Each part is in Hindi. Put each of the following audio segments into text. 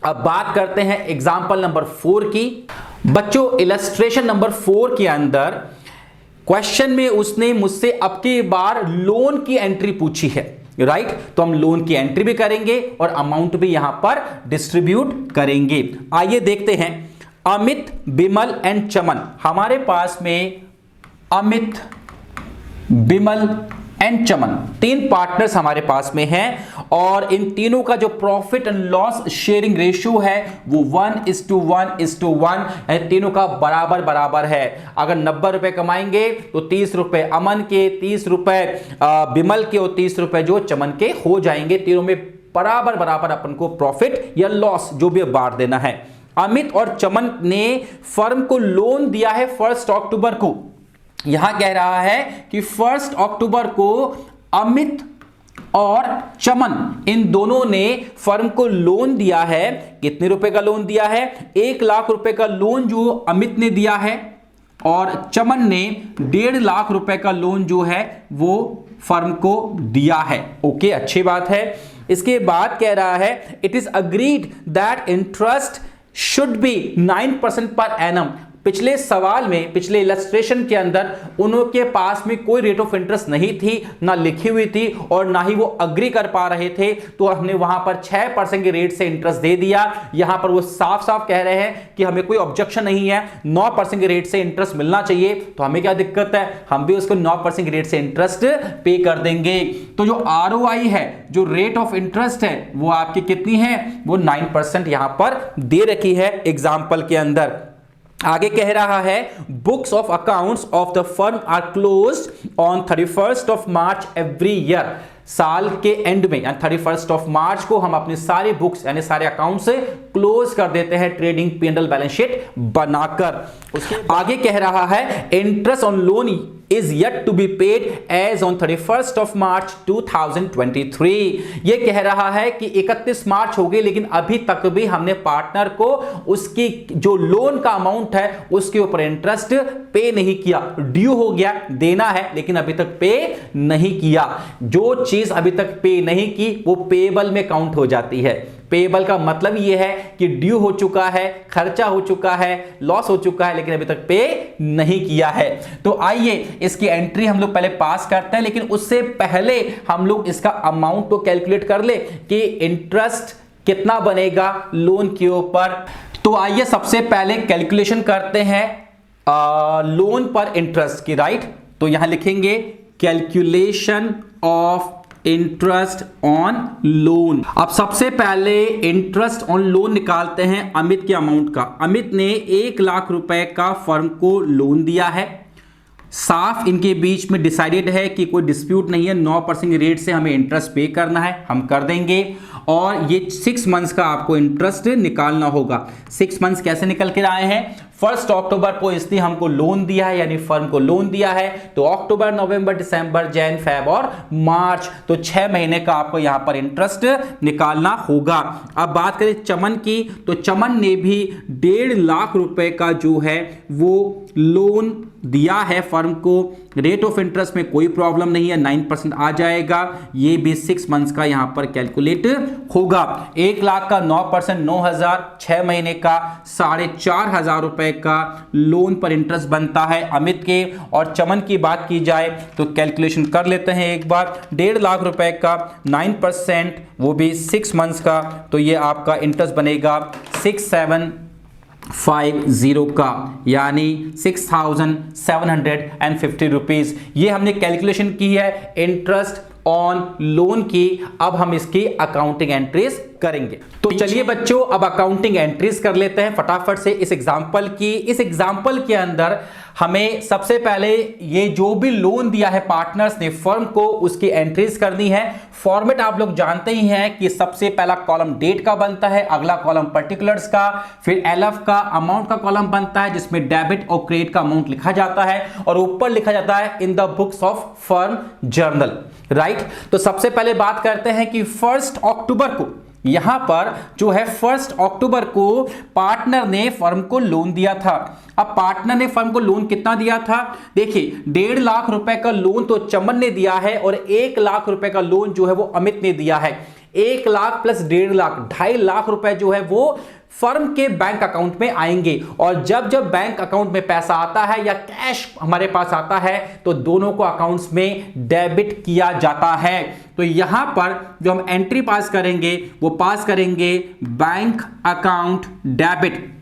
अब बात करते हैं एग्जाम्पल नंबर 4 की। बच्चों इलस्ट्रेशन नंबर 4 के अंदर क्वेश्चन में उसने मुझसे अब की बार लोन की एंट्री पूछी है, राइट। तो हम लोन की एंट्री भी करेंगे और अमाउंट भी यहां पर डिस्ट्रीब्यूट करेंगे। आइए देखते हैं। अमित, बिमल एंड चमन, हमारे पास में Amit, Bimal and Chaman 3 partners हमारे पास में हैं और इन तीनों का जो profit and loss sharing ratio है वो 1:1:1 है। तीनों का बराबर बराबर है। अगर 90 रुपए कमाएंगे तो 30 रुपए अमन के, 30 रुपए बिमल के और 30 रुपए जो चमन के हो जाएंगे। तीनों में बराबर बराबर अपन को प्रॉफिट या लॉस जो भी बांट देना है। अमित और चमन ने फर्म को लोन दिया है 1 अक्टूबर को। यहां कह रहा है कि 1 अक्टूबर को अमित और चमन इन दोनों ने फर्म को लोन दिया है। कितने रुपए का लोन दिया है? 1 लाख रुपए का लोन जो अमित ने दिया है और चमन ने 1.5 लाख रुपए का लोन जो है वो फर्म को दिया है। ओके, अच्छी बात है। इसके बाद कह रहा है it is agreed that interest should be 9% per annum. पिछले सवाल में, पिछले इलस्ट्रेशन के अंदर उनके पास में कोई रेट ऑफ इंटरेस्ट नहीं थी, ना लिखी हुई थी और ना ही वो अग्री कर पा रहे थे, तो हमने वहां पर 6% के रेट से इंटरेस्ट दे दिया। यहां पर वो साफ साफ कह रहे हैं कि हमें कोई ऑब्जेक्शन नहीं है, 9% के रेट से इंटरेस्ट मिलना चाहिए। तो हमें क्या दिक्कत है, हम भी उसको 9% के रेट से इंटरेस्ट पे कर देंगे। तो जो ROI है, जो रेट ऑफ इंटरेस्ट है, वो आपकी कितनी है? वो 9% यहां पर दे रखी है एग्जाम्पल के अंदर। आगे कह रहा है books of accounts of the firm are closed on 31 March every year. साल के एंड में यानी 31 मार्च को हम अपने सारे बुक्स यानी सारे अकाउंट से क्लोज कर देते हैं ट्रेडिंग P&L बैलेंस शीट बनाकर। उसके आगे कह रहा है interest on loan is yet to be paid as on 31 March 2023। ये कह रहा है कि 31 मार्च हो गई लेकिन अभी तक भी हमने पार्टनर को उसकी जो लोन का अमाउंट है उसके ऊपर इंटरेस्ट पे नहीं किया। ड्यू हो गया, देना है लेकिन अभी तक पे नहीं किया। जो चीज अभी तक पे नहीं की वो पेएबल में काउंट हो जाती है। पेएबल का मतलब यह है कि ड्यू हो चुका है, खर्चा हो चुका है, लॉस हो चुका है लेकिन अभी तक पे नहीं किया है। तो आइए इसकी एंट्री हम लोग पहले पास करते हैं, लेकिन उससे पहले हम लोग इसका अमाउंट को कैलकुलेट कर ले कि इंटरेस्ट कितना बनेगा लोन के ऊपर। तो आइए सबसे पहले कैलकुलेशन करते हैं लोन पर इंटरेस्ट की, राइट। तो यहां लिखेंगे calculation of interest on loan. अब सबसे पहले इंटरेस्ट ऑन लोन निकालते हैं अमित के अमाउंट का। अमित ने 1 लाख रुपए का फर्म को लोन दिया है। साफ इनके बीच में डिसाइडेड है कि कोई डिस्प्यूट नहीं है, 9% रेट से हमें इंटरेस्ट पे करना है, हम कर देंगे। और ये 6 मंथ्स का आपको इंटरेस्ट निकालना होगा। 6 मंथ्स कैसे निकल के आए हैं? 1 अक्टूबर को इसने हमको लोन दिया है यानी फर्म को लोन दिया है, तो अक्टूबर, नवंबर, दिसंबर, जैन, फेब और मार्च, तो 6 महीने का आपको यहां पर इंटरेस्ट निकालना होगा। अब बात करें चमन की, तो चमन ने भी 1.5 लाख रुपए का जो है वो लोन दिया है फर्म को। रेट ऑफ इंटरेस्ट में कोई प्रॉब्लम नहीं है, 9% आ जाएगा। ये भी 6 मंथ्स का यहां पर कैलकुलेट होगा। 1 लाख का 9%, 9,000, 6 महीने का 4,500 रुपए का लोन पर इंटरेस्ट बनता है अमित के। और चमन की बात की जाए तो कैलकुलेशन कर लेते हैं एक बार। 1.5 लाख रुपए का 9%, वो भी 6 मंथ्स का, तो ये आपका इंटरेस्ट बनेगा 6750 का, यानी 6,750 रुपीज। ये हमने कैलकुलेशन की है इंटरेस्ट ऑन लोन की। अब हम इसकी अकाउंटिंग एंट्रीज करेंगे। तो चलिए बच्चों अब अकाउंटिंग एंट्रीज कर लेते हैं फटाफट से इस एग्जांपल की। इस एग्जांपल के अंदर हमें सबसे पहले ये जो भी लोन दिया है पार्टनर्स ने फर्म को, उसकी एंट्रीज करनी है। फॉर्मेट आप लोग जानते ही हैं कि सबसे पहला कॉलम डेट का बनता है, अगला कॉलम पर्टिकुलर्स का, फिर LF का अमाउंट का कॉलम बनता है जिसमें डेबिट और क्रेडिट का अमाउंट लिखा जाता है और ऊपर लिखा जाता है in the books of firm journal, right. तो सबसे पहले बात करते हैं कि 1 अक्टूबर को, यहां पर जो है 1 अक्टूबर को पार्टनर ने फर्म को लोन दिया था। अब पार्टनर ने फर्म को लोन कितना दिया था? देखिए 1.5 लाख रुपए का लोन तो चमन ने दिया है और 1 लाख रुपए का लोन जो है वो अमित ने दिया है। 1 लाख प्लस 1.5 लाख, 2.5 लाख रुपए जो है वो फर्म के बैंक अकाउंट में आएंगे। और जब जब बैंक अकाउंट में पैसा आता है या कैश हमारे पास आता है तो दोनों को अकाउंट्स में डेबिट किया जाता है। तो यहां पर जो हम एंट्री पास करेंगे वो पास करेंगे बैंक अकाउंट डेबिट।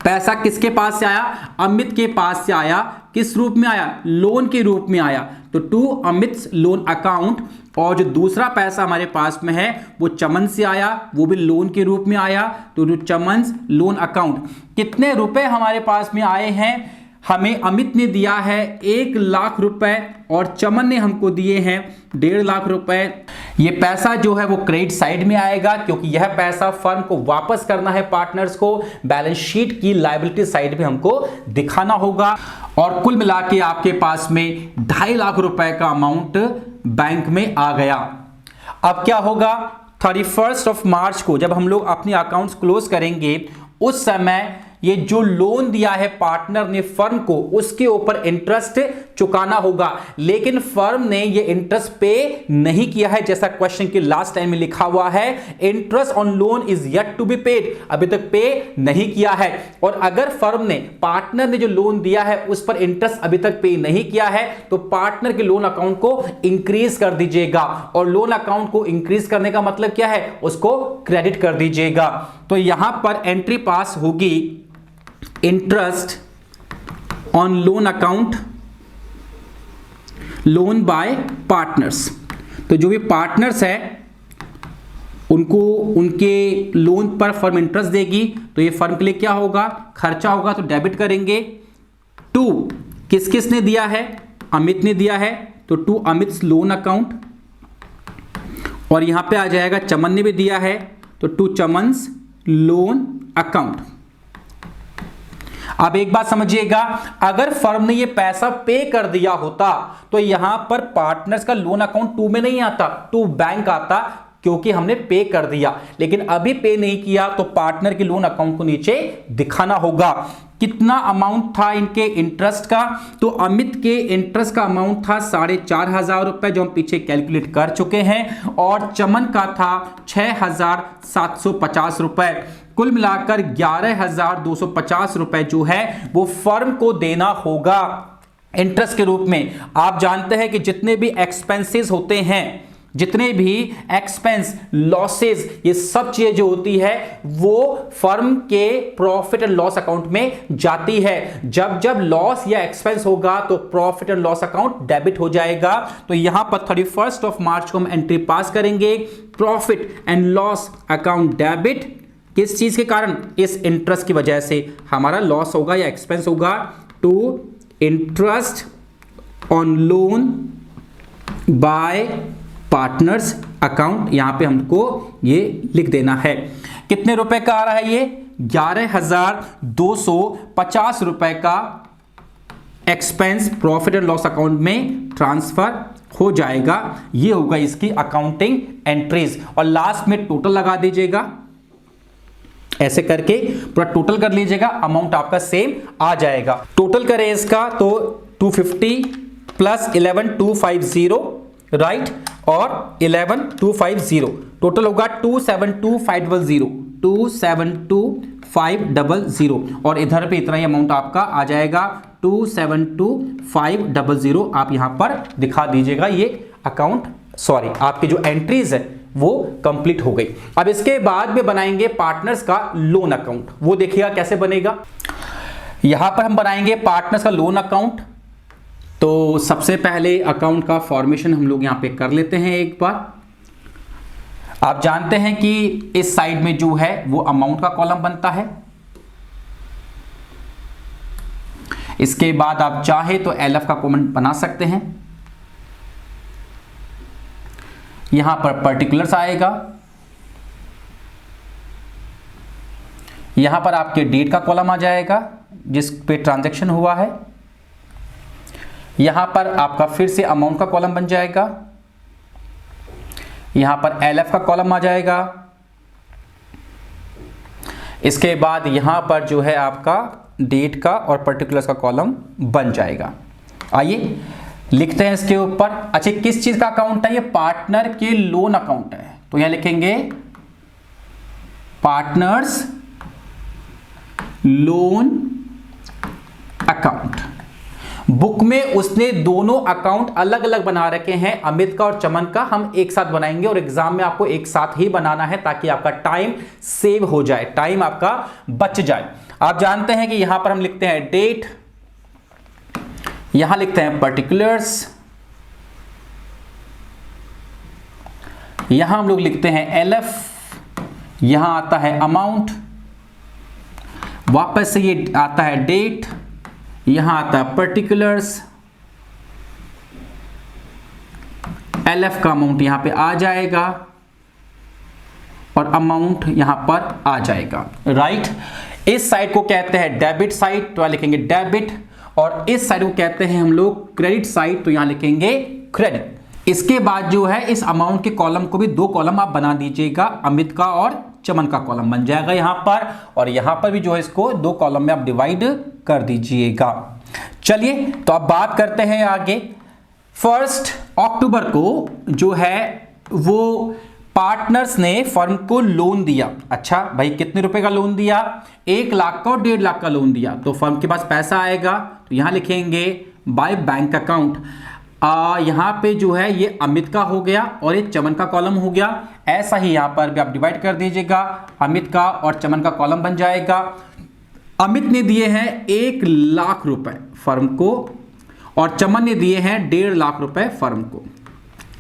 पैसा किसके पास से आया? अमित के पास से आया। किस रूप में आया? लोन के रूप में आया। तो टू अमित लोन अकाउंट। और जो दूसरा पैसा हमारे पास में है वो चमन से आया, वो भी लोन के रूप में आया। तो चमन लोन अकाउंट। कितने रुपए हमारे पास में आए हैं? हमें अमित ने दिया है 1 लाख रुपए और चमन ने हमको दिए हैं 1.5 लाख रुपए। ये पैसा जो है वो क्रेडिट साइड में आएगा क्योंकि यह पैसा फर्म को वापस करना है पार्टनर्स को। बैलेंस शीट की लायबिलिटी साइड में हमको दिखाना होगा। और कुल मिला के आपके पास में 2.5 लाख रुपए का अमाउंट बैंक में आ गया। अब क्या होगा? 31 मार्च को जब हम लोग अपने अकाउंट्स क्लोज करेंगे उस समय ये जो लोन दिया है पार्टनर ने फर्म को उसके ऊपर इंटरेस्ट चुकाना होगा। लेकिन फर्म ने ये इंटरेस्ट पे नहीं किया है, जैसा क्वेश्चन के लास्ट टाइम में लिखा हुआ है interest on loan is yet to be paid, अभी तक पे नहीं किया है। और अगर फर्म ने पार्टनर ने जो लोन दिया है उस पर इंटरेस्ट अभी तक पे नहीं किया है तो पार्टनर के लोन अकाउंट को इंक्रीज कर दीजिएगा। और लोन अकाउंट को इंक्रीज करने का मतलब क्या है? उसको क्रेडिट कर दीजिएगा। तो यहां पर एंट्री पास होगी interest on loan account loan by partners. तो जो भी पार्टनर्स है उनको उनके लोन पर फर्म इंटरेस्ट देगी तो ये फर्म के लिए क्या होगा? खर्चा होगा। तो डेबिट करेंगे। टू किस किस ने दिया है? अमित ने दिया है तो टू अमित लोन अकाउंट। और यहां पे आ जाएगा चमन ने भी दिया है तो टू चमन्स लोन अकाउंट। अब एक बात समझिएगा, अगर फर्म ने ये पैसा पे कर दिया होता तो यहां पर पार्टनर्स का लोन अकाउंट टू में नहीं आता, टू बैंक आता, क्योंकि हमने पे कर दिया। लेकिन अभी पे नहीं किया तो पार्टनर के लोन अकाउंट को नीचे दिखाना होगा। कितना अमाउंट था इनके इंटरेस्ट का? तो अमित के इंटरेस्ट का अमाउंट था 4,500 रुपए जो हम पीछे कैलकुलेट कर चुके हैं। और चमन का था 6,750 रुपए। कुल मिलाकर 11,250 रुपए जो है वो फर्म को देना होगा इंटरेस्ट के रूप में। आप जानते हैं कि जितने भी एक्सपेंसेस होते हैं, जितने भी एक्सपेंस लॉसेस, ये सब चीजें जो होती है वो फर्म के प्रॉफिट एंड लॉस अकाउंट में जाती है। जब जब लॉस या एक्सपेंस होगा तो profit and loss account debit हो जाएगा। तो यहां पर 31 मार्च को हम एंट्री पास करेंगे profit and loss account debit. किस चीज के कारण? इस इंटरेस्ट की वजह से हमारा लॉस होगा या एक्सपेंस होगा। To interest on loan by partners account. यहां पे हमको ये लिख देना है। कितने रुपए का आ रहा है ये? 11,250 रुपए का expense profit and loss account में ट्रांसफर हो जाएगा। ये होगा इसकी अकाउंटिंग एंट्रीज। और लास्ट में टोटल लगा दीजिएगा, ऐसे करके पूरा टोटल कर लीजिएगा, अमाउंट आपका सेम आ जाएगा। टोटल करें इसका तो 250 प्लस 11,250 राइट, और 11,250 टोटल होगा 272,500, 272,500। और इधर पे इतना ही अमाउंट आपका आ जाएगा 272,500। आप यहां पर दिखा दीजिएगा ये अकाउंट, सॉरी आपकी जो एंट्रीज है वो कंप्लीट हो गई। अब इसके बाद में बनाएंगे पार्टनर्स का लोन अकाउंट। वो देखिएगा कैसे बनेगा। यहां पर हम बनाएंगे पार्टनर्स का लोन अकाउंट। तो सबसे पहले अकाउंट का फॉर्मेशन हम लोग यहां पे कर लेते हैं एक बार। आप जानते हैं कि इस साइड में जो है वो अमाउंट का कॉलम बनता है। इसके बाद आप चाहे तो एलएफ का कॉलम बना सकते हैं। यहां पर पर्टिकुलर्स आएगा, यहां पर आपके डेट का कॉलम आ जाएगा जिस पे ट्रांजैक्शन हुआ है। यहां पर आपका फिर से अमाउंट का कॉलम बन जाएगा। यहां पर एलएफ का कॉलम आ जाएगा। इसके बाद यहां पर जो है आपका डेट का और पर्टिकुलर्स का कॉलम बन जाएगा। आइए लिखते हैं इसके ऊपर। अच्छा, किस चीज का अकाउंट है ये? पार्टनर के लोन अकाउंट है। तो यहां लिखेंगे पार्टनर्स लोन अकाउंट। बुक में उसने दोनों अकाउंट अलग अलग बना रखे हैं, अमित का और चमन का हम एक साथ बनाएंगे और एग्जाम में आपको एक साथ ही बनाना है ताकि आपका टाइम सेव हो जाए, टाइम आपका बच जाए। आप जानते हैं कि यहां पर हम लिखते हैं डेट, यहां लिखते हैं पर्टिकुलर्स, यहां हम लोग लिखते हैं एलएफ, यहां आता है अमाउंट, वापस से ये आता है डेट, यहां आता है पर्टिकुलर्स, एलएफ का अमाउंट यहां पे आ जाएगा और अमाउंट यहां पर आ जाएगा, राइट। इस साइड को कहते हैं डेबिट साइड, तो यहां लिखेंगे डेबिट, और इस साइड को कहते हैं हम लोग क्रेडिट साइड, तो यहां लिखेंगे क्रेडिट। इसके बाद जो है इस अमाउंट के कॉलम को भी दो कॉलम आप बना दीजिएगा, अमित का और चमन का कॉलम बन जाएगा यहां पर, और यहां पर भी जो है इसको दो कॉलम में आप डिवाइड कर दीजिएगा। चलिए तो अब बात करते हैं आगे। 1 अक्टूबर को जो है वो पार्टनर्स ने फर्म को लोन दिया। अच्छा भाई, कितने रुपए का लोन दिया? 1 लाख का और 1.5 लाख का लोन दिया। तो फर्म के पास पैसा आएगा तो यहां लिखेंगे बाय बैंक अकाउंट। यहां पे जो है ये अमित का हो गया और ये चमन का कॉलम हो गया। ऐसा ही यहां पर भी आप डिवाइड कर दीजिएगा, अमित का और चमन का कॉलम बन जाएगा। अमित ने दिए हैं 1 लाख रुपए फर्म को और चमन ने दिए हैं 1.5 लाख रुपए फर्म को।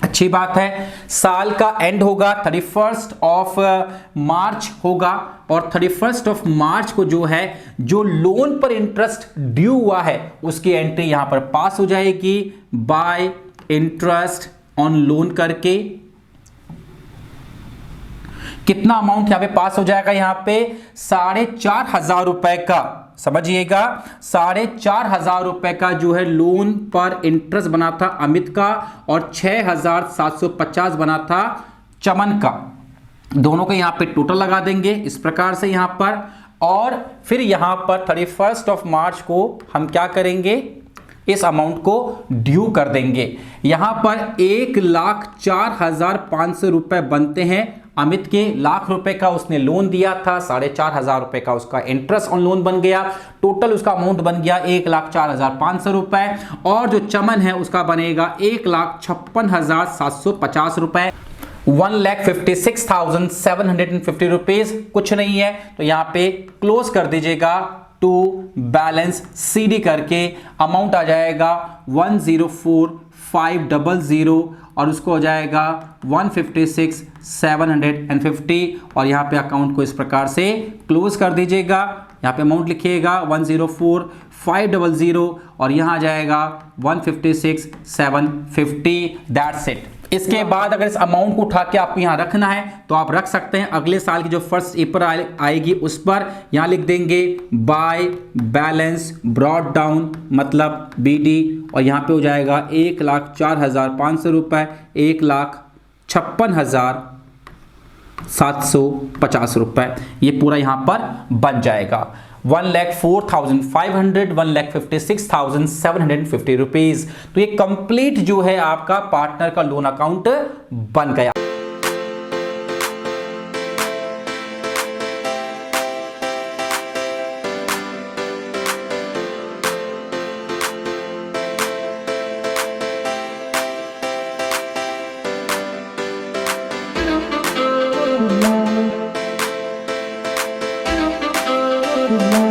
अच्छी बात है। साल का एंड होगा 31 ऑफ मार्च होगा और 31 ऑफ मार्च को जो है जो लोन पर इंटरेस्ट ड्यू हुआ है उसकी एंट्री यहां पर पास हो जाएगी बाय इंटरेस्ट ऑन लोन करके। कितना अमाउंट यहां पे पास हो जाएगा? यहां पे 4,500 रुपए का, समझिएगा 4,500 रुपए का जो है लोन पर इंटरेस्ट बना था अमित का और 6,750 बना था चमन का। दोनों को यहां पे टोटल लगा देंगे इस प्रकार से यहां पर, और फिर यहां पर 31 ऑफ मार्च को हम क्या करेंगे? इस अमाउंट को ड्यू कर देंगे। यहां पर 1,04,500 रुपए बनते हैं। अमित के लाख रुपए का उसने लोन दिया था, 4,500 रुपए का उसका इंटरेस्ट ऑन लोन बन गया, टोटल उसका अमाउंट बन गया 1,04,500 रुपए, और जो चमन है उसका बनेगा 1,56,750 रुपए, 1,56,750 रुपीज। कुछ नहीं है तो यहां पे क्लोज कर दीजिएगा टू बैलेंस सीडी करके। अमाउंट आ जाएगा 104,500 और उसको हो जाएगा 156,750 और यहाँ पे अकाउंट को इस प्रकार से क्लोज कर दीजिएगा। यहाँ पे अमाउंट लिखिएगा 104,500 और यहाँ आ जाएगा 156,750। That's it. इसके बाद अगर इस अमाउंट को उठा के आपको यहाँ रखना है तो आप रख सकते हैं। अगले साल की जो फर्स्ट अप्रैल आएगी उस पर यहाँ लिख देंगे बाय बैलेंस ब्रॉट डाउन, मतलब BD, और यहाँ पे हो जाएगा 1,04,500 रुपए, 1,56,750 रुपए। ये पूरा यहाँ पर बन जाएगा 1,04,500, 1,56,750 रुपीज। तो ये कंप्लीट जो है आपका पार्टनर का लोन अकाउंट बन गया। Thank you.